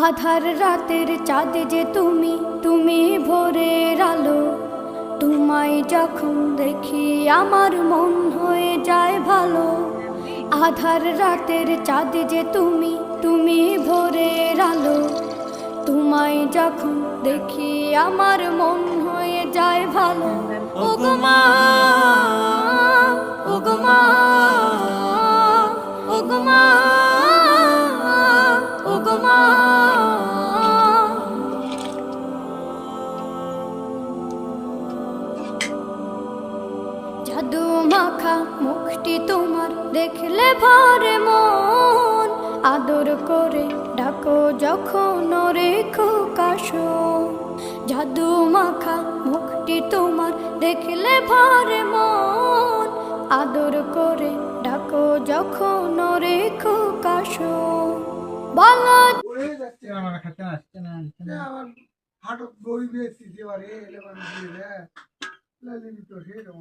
আধার রাতের চাঁদ যে তুমি, তুমি ভোরের আলো। তোমায় যখন দেখি আমার মন হয়ে যায় ভালো। আধার রাতের চাঁদ যে তুমি, তুমি ভোরের আলো। তোমায় যখন দেখি আমার মন হয়ে যায় ভালো। ওগো মা, ওগো মা, ওগো মা, ওগো মা। জাদু মাখা মুখটি তোমার দেখলে ভরে মন। আদর করে ডাকো যখন রেখো কাশন। জাদু মাখা মুখটি তোমার দেখলে ভরে মন। আদর করে ডাকো যখন রেখো কাশন। বলো আমার খাতে আসছে না আমার হাটত বই বেশি এবারে এলে মানে দিয়ে দেয় লালিমি তো সেরকম